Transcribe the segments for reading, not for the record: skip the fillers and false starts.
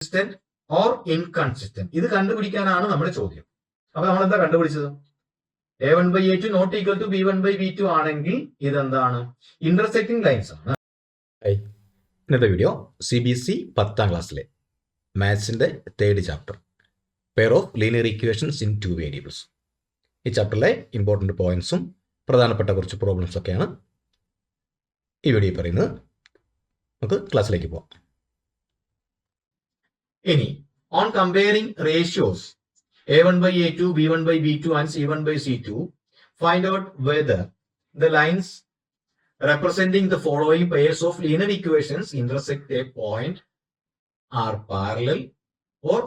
Consistent or inconsistent. ഇത് കണ്ടുപിടിക്കാനാണ് നമ്മുടെ ചോദ്യം. അപ്പൊ നമ്മൾ എന്താ കണ്ടുപിടിച്ചത്? A1/A2 not equal to B1/B2 ആണെങ്കിൽ ഇതെന്താണ്? ഇന്റർസെക്റ്റിംഗ് ലൈൻസ് ആണ്. ഇന്നത്തെ വീഡിയോ CBSE 10ാം ക്ലാസ്സിലെ മാത്സിന്റെ 3rd chapter pair of linear equations in 2 variables. ഈ ചാപ്റ്ററിലെ ഇമ്പോർട്ടന്റ് പോയിന്റ്സും പ്രധാനപ്പെട്ട കുറച്ച് പ്രോബ്ലംസ് ഒക്കെയാണ് ഈ വീഡിയോ പറയുന്നത്. നമുക്ക് ക്ലാസ്സിലേക്ക് പോകാം. ഇനി on comparing ratios A1/A2, B1/B2 and C1/C2, find out whether the lines representing the following pairs of linear equations intersect a point, are parallel or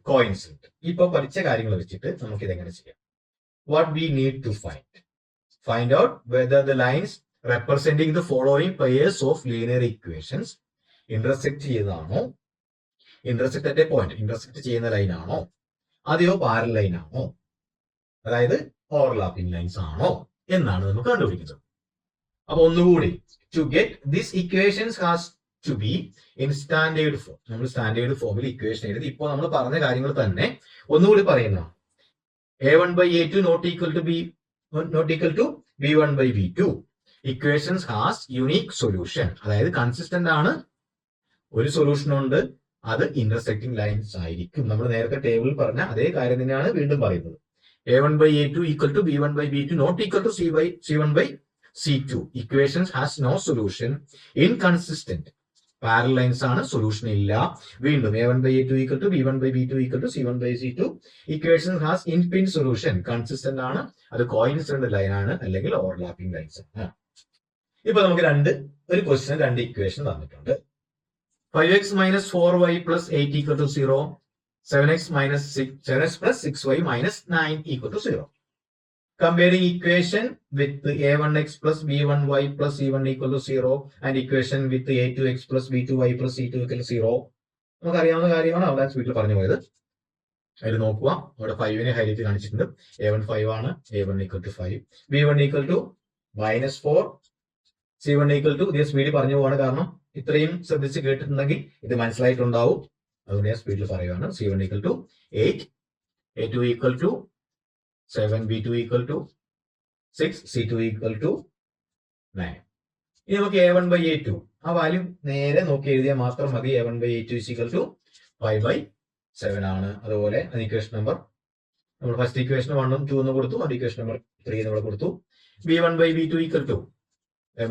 coincident. ഇപ്പോൾ പഠിച്ച കാര്യങ്ങൾ വെച്ചിട്ട് നമുക്ക് ഇതെങ്ങനെ ചെയ്യാം? What we need to find out whether the lines representing the following pairs of linear equations intersect ചെയ്താണോ, intersect at a point, intersect ചെയ്യുന്ന line ആണോ, അതെയോ പാരലൽ ലൈൻ ആണോ, അതായത് ഓവർലാപ്പിംഗ് ലൈൻസ് ആണോ എന്നാണ് നമുക്ക് കണ്ടുപിടിക്കുന്നത്. അപ്പൊ ഒന്നുകൂടി, to get this equations has to be in standard form. നമ്മൾ സ്റ്റാൻഡേർഡ് ഫോമിൽ ഇക്വേഷൻ എഴുതി ഇപ്പോൾ നമ്മൾ പറഞ്ഞ കാര്യങ്ങൾ തന്നെ ഒന്നുകൂടി പറയുന്നതാണ്. A1/A2 not equal to B1/B2. Equations has unique solution, അതായത് കൺസിസ്റ്റന്റ് ആണ്, ഒരു സൊല്യൂഷൻ ഉണ്ട്, അത് ഇന്റർസെക്റ്റിംഗ് ലൈൻസ് ആയിരിക്കും. നമ്മൾ നേരത്തെ ടേബിളിൽ പറഞ്ഞ അതേ കാര്യം തന്നെയാണ് വീണ്ടും പറയുന്നത്. A1/A2 equal to B1/B2 not equal to C1/C2. Equations has no solution. Inconsistent, parallel lines ആണ്, സൊല്യൂഷൻ ഇല്ല. വീണ്ടും A1/A2 equal to B1/B2 equal to C1/C2. Equations has infinite solution, consistent ആണ്, അത് കോയിൻസിഡന്റ് ലൈൻ ആണ്, അല്ലെങ്കിൽ ഓവർലാപ്പിംഗ് ലൈൻസ് ആണ്. ഇപ്പൊ നമുക്ക് ഒരു ക്വസ്റ്റ്യൻ 2 ഇക്വേഷൻ തന്നിട്ടുണ്ട്. 5x minus 4y plus 8 equal to 0, 7x plus 6y minus 9 equal to 0. Comparing equation with a1x plus b1y plus c1 equal to 0 and equation with a2x plus b2y plus c2 equal to 0. നമുക്ക് അറിയാവുന്ന കാര്യമാണ്, അവിടെ വീട്ടിൽ പറഞ്ഞു പോയത്. അതിൽ നോക്കുക, അവിടെ 5നെ ഹൈലൈറ്റ് കാണിച്ചിട്ടുണ്ട്. a1 5 ആണ്, a1 equal to 5, b1 equal to -4, c1 equal to, ഇതേ സ്പീഡിൽ പറഞ്ഞു പോവാണ്, കാരണം ഇത്രയും ശ്രദ്ധിച്ച് കേട്ടിട്ടുണ്ടെങ്കിൽ ഇത് മനസ്സിലായിട്ടുണ്ടാവും, അതുകൊണ്ട് ഞാൻ സ്പീഡിൽ പറയുകയാണ്. C1 equal to 8, A2 equal to 7, B2 equal to 6, C2 equal to 9. ഇനി നമുക്ക് A1/A2 ആ വാല്യൂ നേരെ നോക്കി എഴുതിയാൽ മാത്രം മതി. A1/A2 is equal to 5/7 ആണ്. അതുപോലെ ഇക്വേഷൻ നമ്പർ നമ്മൾ ഫസ്റ്റ് ഇക്വേഷൻ 1 ഉം 2 എന്ന് കൊടുത്തു, അത് ഇക്വേഷൻ നമ്പർ 3 നമ്മൾ കൊടുത്തു. B1/B2 equal to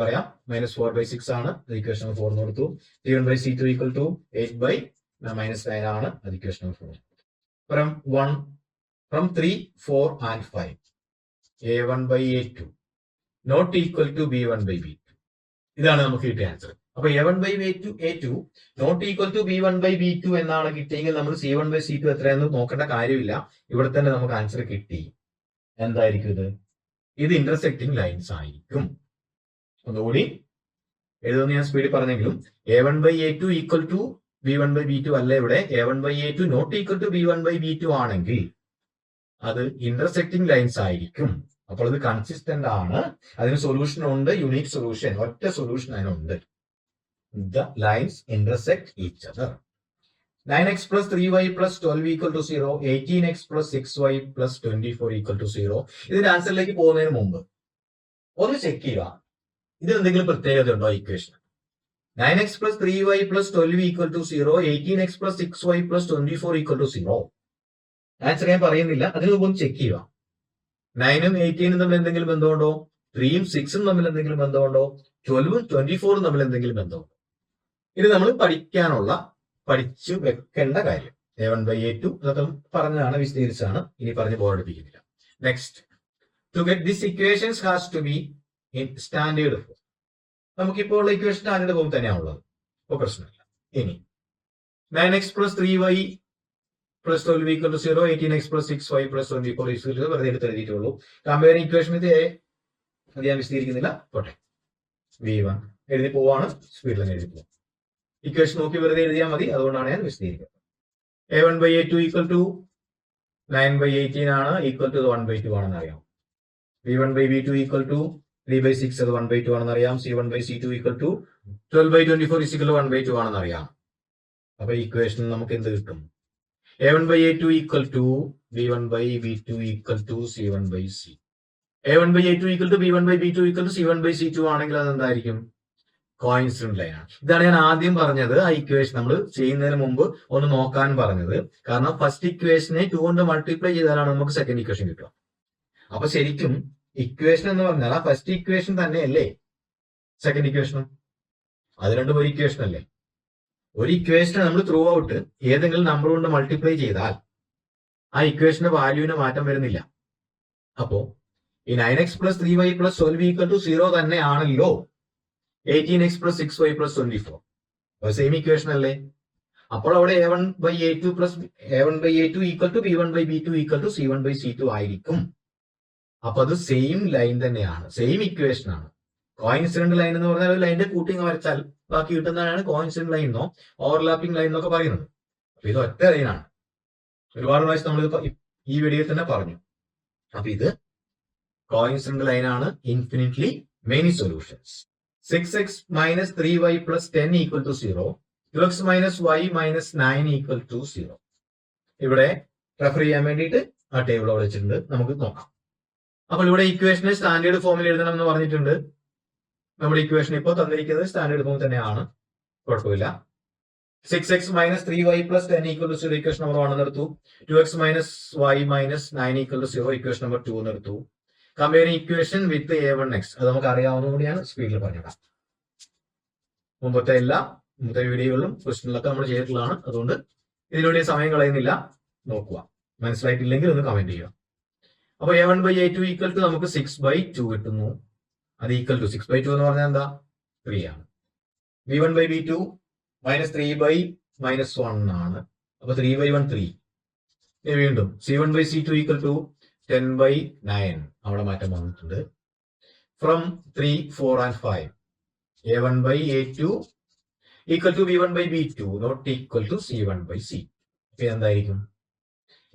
പറയാം -4/6 ആണ്, ഇക്വേഷൻ നമ്പർ 4 എന്ന് കൊടുത്തു. C1/C2 equal to 8/-9 ആണ്, അത് equation number 4. From 3, 4 and 5, A1/A2 not equal to B1/B2. ഇതാണ് നമുക്ക് കിട്ടിയ ആൻസർ. അപ്പൊ A1/A2 not equal to B1/B2 എന്നാണ് കിട്ടിയെങ്കിൽ നമ്മൾ C1/C2 എത്രയെന്ന് നോക്കേണ്ട കാര്യമില്ല, ഇവിടെ തന്നെ നമുക്ക് ആൻസർ കിട്ടി. എന്തായിരിക്കും ഇത് ഇന്റർസെക്റ്റിംഗ് ലൈൻസ് ആയിരിക്കും. ഒന്നുകൂടി എഴുതുന്ന ഞാൻ സ്പീഡിൽ പറഞ്ഞെങ്കിലും A1/A2 ഈക്വൽ ടു B1/B2 അല്ല, ഇവിടെ A1/A2 not equal to B1/B2 ആണെങ്കിൽ അത് ഇന്റർസെക്റ്റിംഗ് ലൈൻസ് ആയിരിക്കും. അപ്പോൾ ഇത് കൺസിസ്റ്റന്റ് ആണ്, അതിന് സൊല്യൂഷൻ ഉണ്ട്, യുണീക് സൊല്യൂഷൻ, ഒറ്റ സൊല്യൂഷൻ അതിനുണ്ട്. The lines intersect each other. 9x plus 3y plus 12 equal to 0, 18x plus 6y plus 24 equal to 0. ഇതിന്റെ ആൻസറിലേക്ക് പോകുന്നതിന് മുമ്പ് ഒന്ന് ചെക്ക് ചെയ്യുക, ഇതിന് എന്തെങ്കിലും പ്രത്യേകത ഉണ്ടോ equation? 9x plus 3y plus 12 equal to 0, 18x plus 6y plus 24 equal to 0. Answer ഞാൻ പറയുന്നില്ല, അതിന് മുമ്പ് ഒന്ന് ചെക്ക് ചെയ്യുക. 9ഉം 18ഉം തമ്മിൽ എന്തെങ്കിലും ബന്ധമുണ്ടോ? 3ഉം 6ഉം തമ്മിൽ എന്തെങ്കിലും ബന്ധമുണ്ടോ? 12ഉം 24ഉം തമ്മിൽ എന്തെങ്കിലും ബന്ധമുണ്ടോ? ഇത് നമ്മൾ പഠിച്ചു വെക്കേണ്ട കാര്യം. A1/A2 അതൊക്കെ പറഞ്ഞതാണ്, വിശദീകരിച്ചാണ്, ഇനി പറഞ്ഞ് ബോറടിപ്പിക്കുന്നില്ല. Next, to get this equations has to be in standard form. നമുക്കിപ്പോൾ ഉള്ള ഇക്വേഷൻ സ്റ്റാൻഡേർഡ് ഫോം തന്നെയാണുള്ളത്, ഇപ്പോൾ പ്രശ്നമില്ല. ഇനി 9x plus 3y plus 12 equal to 0, 18x plus 6y plus 24 equal to വെറുതെ എടുത്ത് എഴുതിയിട്ടുള്ളൂ. കമ്പയറിംഗ് ഇക്വേഷൻ വിത്ത് A അത് ഞാൻ വിശദീകരിക്കുന്നില്ല, പോട്ടെ. V1 എഴുതി പോവാണ്, സ്പീഡിൽ തന്നെ എഴുതി പോവാം. ഇക്വേഷൻ നോക്കി വെറുതെ എഴുതിയാൽ മതി, അതുകൊണ്ടാണ് ഞാൻ വിശദീകരിക്കുന്നത്. A1/A2 ഈക്വൽ ടു 9/18 ആണ്, ഈക്വൽ ടു 1/2 ആണെന്ന് അറിയാം. B1/B2 ഈക്വൽ ടു 3/6, അത് 1/2 ആണെന്ന് അറിയാം. C1/C2 ഈക്വൽ ടു 12/24 1/2 ആണെന്ന് അറിയാം. അപ്പൊ ഇക്വേഷൻ നമുക്ക് എന്ത് കിട്ടും? a1/a2 equal to b1/b2 equal to c1/c. a1/a2 equal to b1/b2 equal to c1/c2 ആണെങ്കിൽ അത് എന്തായിരിക്കും? കോയിൻസിഡന്റ് ലൈൻ ആണ്. ഇതാണ് ഞാൻ ആദ്യം പറഞ്ഞത്. ആ ഇക്വേഷൻ നമ്മൾ ചെയ്യുന്നതിന് മുമ്പ് ഒന്ന് നോക്കാൻ പറഞ്ഞത്. കാരണം ഫസ്റ്റ് ഇക്വേഷനെ 2 കൊണ്ട് മൾട്ടിപ്ലൈ ചെയ്താലാണ് നമുക്ക് സെക്കൻഡ് ഇക്വേഷൻ കിട്ടുക. അപ്പൊ ശരിക്കും ഇക്വേഷൻ എന്ന് പറഞ്ഞാൽ ആ ഫസ്റ്റ് ഇക്വേഷൻ തന്നെയല്ലേ സെക്കൻഡ് ഇക്വേഷനും? അത് രണ്ടും ഒരു ഇക്വേഷൻ അല്ലേ? ഒരു ഇക്വേഷനെ നമ്മൾ ത്രൂ ഔട്ട് ഏതെങ്കിലും നമ്പർ കൊണ്ട് മൾട്ടിപ്ലൈ ചെയ്താൽ ആ ഇക്വേഷന്റെ വാല്യൂവിന് മാറ്റം വരുന്നില്ല. അപ്പോ ഈ 9x + 3y + 12 ഈക്വൽ ടു 0 തന്നെയാണല്ലോ 18x + 6y + 24. സെയിം ഇക്വേഷൻ അല്ലേ? അപ്പോൾ അവിടെ a1/a2 equal to b1/b2 equal to c1/c2 ആയിരിക്കും. അപ്പൊ അത് സെയിം ലൈൻ തന്നെയാണ്, സെയിം ഇക്വേഷൻ ആണ്. കോയിൻസിഡന്റ് ലൈൻ എന്ന് പറഞ്ഞാൽ ഒരു ലൈനിന്റെ കൂട്ടിങ് വരച്ചാൽ ബാക്കി കിട്ടുന്നതാണ് കോയിൻസിഡന്റ് ലൈൻ എന്നോ ഓവർലാപ്പിംഗ് ലൈൻ എന്നൊക്കെ പറയുന്നത്. അപ്പൊ ഇത് ഒറ്റ ലൈനാണ്. ഒരുപാട് പ്രാവശ്യം നമ്മളിത് ഈ വീഡിയോയിൽ തന്നെ പറഞ്ഞു. അപ്പൊ ഇത് കോയിൻസിഡന്റ് ലൈൻ ആണ്. Infinitely many solutions. 6x - 3y + 10 equal to 0. 2x - y - 9 equal to 0. ഇവിടെ റെഫർ ചെയ്യാൻ വേണ്ടിയിട്ട് ആ ടേബിൾ അവിടെ വെച്ചിട്ടുണ്ട്, നമുക്ക് നോക്കാം. അപ്പോൾ ഇവിടെ ഇക്വേഷനെ സ്റ്റാൻഡേർഡ് ഫോമിൽ എഴുതണം എന്ന് പറഞ്ഞിട്ടുണ്ട്. നമ്മുടെ ഇക്വേഷൻ ഇപ്പോൾ തന്നിരിക്കുന്നത് സ്റ്റാൻഡേർഡ് ഫോം തന്നെയാണ്, കുഴപ്പമില്ല. 6x - 3y + 10 equal to 0 equation number 1 എടുത്തു. 2x - y - 9 equal to 0 equation number 2 എടുത്തു. കമ്പയറിംഗ് ഇക്വേഷൻ വിത്ത് a1x, അത് നമുക്ക് അറിയാവുന്നതുകൂടിയാണ്, സ്പീഡിൽ പറഞ്ഞുതരാം. മുമ്പത്തെ വീഡിയോകളിലും ക്വസ്റ്റനിലൊക്കെ നമ്മൾ ചെയ്തിട്ടുള്ളതാണ്. അതുകൊണ്ട് ഇതിലൂടെ സമയം കളയുന്നില്ല, നോക്കുക. മനസ്സിലായിട്ടില്ലെങ്കിൽ ഒന്ന് കമന്റ് ചെയ്യുക. അപ്പൊ a1/a2 ഈക്വൽ ടു നമുക്ക് 6/2 കിട്ടുന്നു. അത് ഈക്വൽ ടു 6/2 എന്ന് പറഞ്ഞാൽ എന്താ? 3 ആണ്. b1/b2 -3/-1 ആണ്. അപ്പൊ 3/1 3. വീണ്ടും c1/c2 ഈക്വൽ ടു 10/9. അവിടെ മാറ്റം വന്നിട്ടുണ്ട്. From 3, 4 and 5 a1/a2 equal to b1/b2 not equal to c1/c. അപ്പൊ എന്തായിരിക്കും?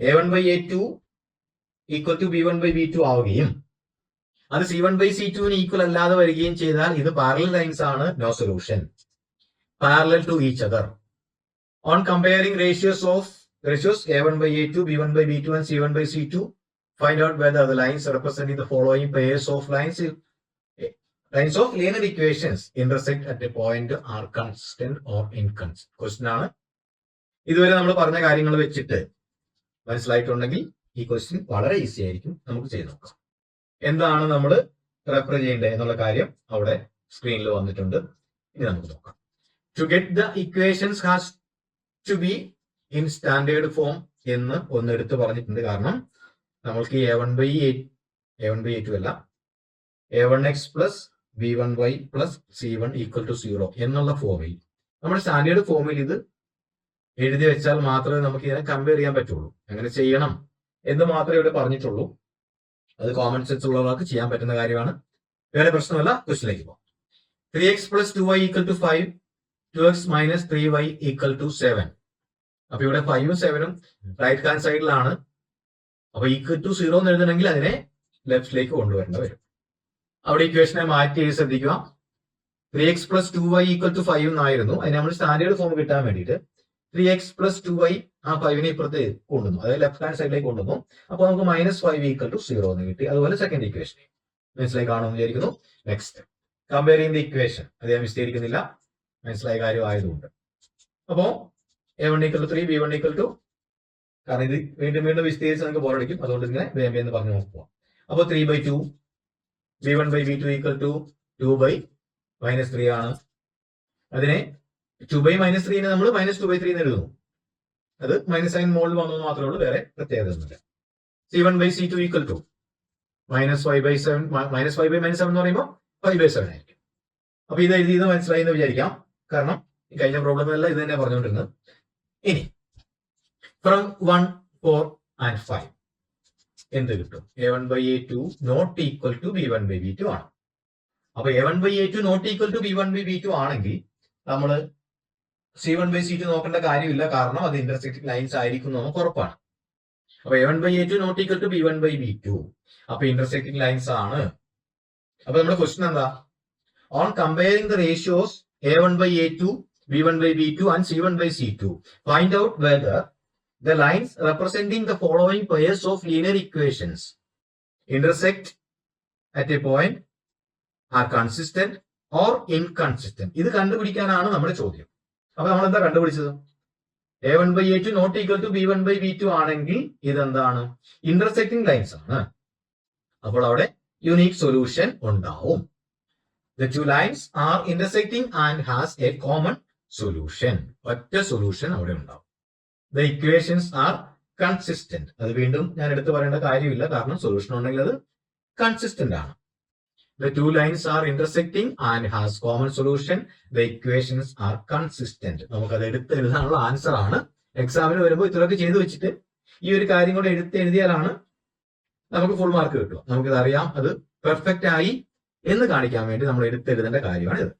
a1/a2 ഈക്വൽ ടു b1/b2 ആവുകയും അത് c1/c2 ഈക്വൽ അല്ലാതെ വരികയും ചെയ്താൽ ഇത് പാരലൽ ലൈൻസ് ആണ്, no solution. Parallel to each other. On comparing ratios a1/a2, b1/b2 and c1/c2, find out whether the lines representing the following pairs of lines of linear equations intersect at a point are constant or inconstant. Question ആണ്. ഇതുവരെ നമ്മൾ പറഞ്ഞ കാര്യങ്ങൾ വെച്ചിട്ട് മനസ്സിലായിട്ടുണ്ടെങ്കിൽ ഈ question വളരെ easy ആയിരിക്കും, നമുക്ക് ചെയ്ത് നോക്കാം. എന്താണ് നമ്മൾ റെഫർ ചെയ്യേണ്ടത് എന്നുള്ള കാര്യം അവിടെ സ്ക്രീനിൽ വന്നിട്ടുണ്ട്. ഇനി നമുക്ക് നോക്കാം. To get the equations has to be in standard form എന്ന് ഒന്ന് എടുത്ത് പറഞ്ഞിട്ടുണ്ട്. കാരണം നമ്മൾക്ക് a1/a2 അല്ല, a1x + b1y + c1 equal to 0 എന്നുള്ള ഫോമിൽ, നമ്മുടെ സ്റ്റാൻഡേർഡ് ഫോമിൽ ഇത് എഴുതി വെച്ചാൽ മാത്രമേ നമുക്ക് ഇതിനെ കമ്പയർ ചെയ്യാൻ പറ്റുള്ളൂ. അങ്ങനെ ചെയ്യണം എന്ന് മാത്രമേ ഇവിടെ പറഞ്ഞിട്ടുള്ളൂ. അത് കോമൺ സെൻസ് ഉള്ളവർക്ക് ചെയ്യാൻ പറ്റുന്ന കാര്യമാണ്, വേറെ പ്രശ്നമല്ല. ക്വസ്റ്റിലേക്ക് പോകാം. 3x + 2y = 5, 2x - 3y = 7. അപ്പൊ ഇവിടെ 5ഉം 7ഉം റൈറ്റ് ഹാൻഡ് സൈഡിലാണ്. അപ്പൊ ഈക്വൽ ടു 0 എന്ന് എഴുതണമെങ്കിൽ അതിനെ ലെഫ്റ്റിലേക്ക് കൊണ്ടുവരേണ്ട വരും. അവിടെ ഇക്വേഷനെ മാറ്റി ശ്രദ്ധിക്കുക. 3x + 2y = 5 എന്നായിരുന്നു. അതിന് നമ്മൾ സ്റ്റാൻഡേർഡ് ഫോം കിട്ടാൻ വേണ്ടിയിട്ട് 3x + 2y ആ 5നെ ഇപ്പുറത്ത് കൊണ്ടുവന്നു, അതായത് ലെഫ്റ്റ് ഹാൻഡ് സൈഡിലേക്ക് കൊണ്ടുവന്നു. അപ്പൊ നമുക്ക് -5 = 0 എന്ന് കിട്ടി. അതുപോലെ സെക്കൻഡ് ഇക്വേഷൻ മനസ്സിലായി കാണുമെന്ന് വിചാരിക്കുന്നു. നെക്സ്റ്റ് കമ്പയറിംഗ് ദി ഇക്വേഷൻ, അത് ഞാൻ വിശദീകരിക്കുന്നില്ല, മനസ്സിലായ കാര്യം ആയതുകൊണ്ട്. അപ്പോ a1 = 3, b1 = കാരണം ഇത് വീണ്ടും വിശദീകരിച്ച് നമുക്ക് ബോറടിക്കും, അതുകൊണ്ട് ഇങ്ങനെ വേഗം എന്ന് പറഞ്ഞു നോക്കുക. അപ്പൊ 3/2, b1/b2 = 2/-3 ആണ്. അതിനെ 2/-3 നമ്മൾ -2/3 എന്ന് എഴുതുന്നു. അത് മൈനസ് സൈൻ മോളിൽ വന്നു മാത്രമേ ഉള്ളൂ, വേറെ പ്രത്യേകത ഒന്നുമില്ല. c1/c2 = -5/7. -5/-7 എന്ന് പറയുമ്പോൾ 5/7 ആയിരിക്കും. അപ്പൊ ഇത് എഴുതിയത് മനസ്സിലായി എന്ന് വിചാരിക്കാം, കാരണം കഴിഞ്ഞ പ്രോബ്ലം എല്ലാം ഇത് തന്നെ പറഞ്ഞുകൊണ്ടിരുന്നത്. ഇനി ഫ്രം 1, 4 and 5 എന്ത് കിട്ടും? a1/a2 not equal to b1/b2 ആണ്. അപ്പൊ a1/a2 not equal to b1/b2 ആണെങ്കിൽ നമ്മൾ c1/c2 നോക്കേണ്ട കാര്യമില്ല, കാരണം അത് ഇന്റർസെക്റ്റിംഗ് ലൈൻസ് ആയിരിക്കും നമുക്ക് ഉറപ്പാണ്. അപ്പൊ a1/a2 not equal to b1/b2, അപ്പൊ ഇന്റർസെക്റ്റിംഗ് ലൈൻസ് ആണ്. അപ്പൊ നമ്മുടെ ക്വസ്റ്റ്യൻ എന്താ? On comparing the ratios a1/a2, B1 by B2 and C1 by C2. Find out whether the lines representing the following pairs of linear equations intersect at a point, are consistent or inconsistent. ഇത് കണ്ടുപിടിക്കാനാണ് നമ്മുടെ ചോദ്യം. അപ്പൊ നമ്മൾ എന്താ കണ്ടുപിടിച്ചത്? A1 by A2 not equal to B1 by B2 ആണെങ്കിൽ ഇതെന്താണ്? Intersecting lines ആണ്. അപ്പോൾ അവിടെ യുണീക് സൊല്യൂഷൻ ഉണ്ടാവും. The two lines are intersecting and has a common solution. ഒറ്റ സൊല്യൂഷൻ അവിടെ ഉണ്ടാവും. The equations are consistent. അത് വീണ്ടും ഞാൻ എടുത്തു പറയേണ്ട കാര്യമില്ല, കാരണം സൊല്യൂഷൻ ഉണ്ടെങ്കിൽ അത് കൺസിസ്റ്റന്റ് ആണ്. The two lines are intersecting and has common solution. The equations are consistent. നമുക്കത് എടുത്ത് എഴുതാനുള്ള ആൻസർ ആണ്. എക്സാമിന് വരുമ്പോൾ ഇത്രയൊക്കെ ചെയ്തു വെച്ചിട്ട് ഈ ഒരു കാര്യം കൂടെ എഴുതിയാലാണ് നമുക്ക് ഫുൾ മാർക്ക് കിട്ടുക. നമുക്കിത് അറിയാം, അത് പെർഫെക്റ്റ് ആയി എന്ന് കാണിക്കാൻ വേണ്ടി നമ്മൾ എടുത്തെഴുതേണ്ട കാര്യമാണ് ഇത്.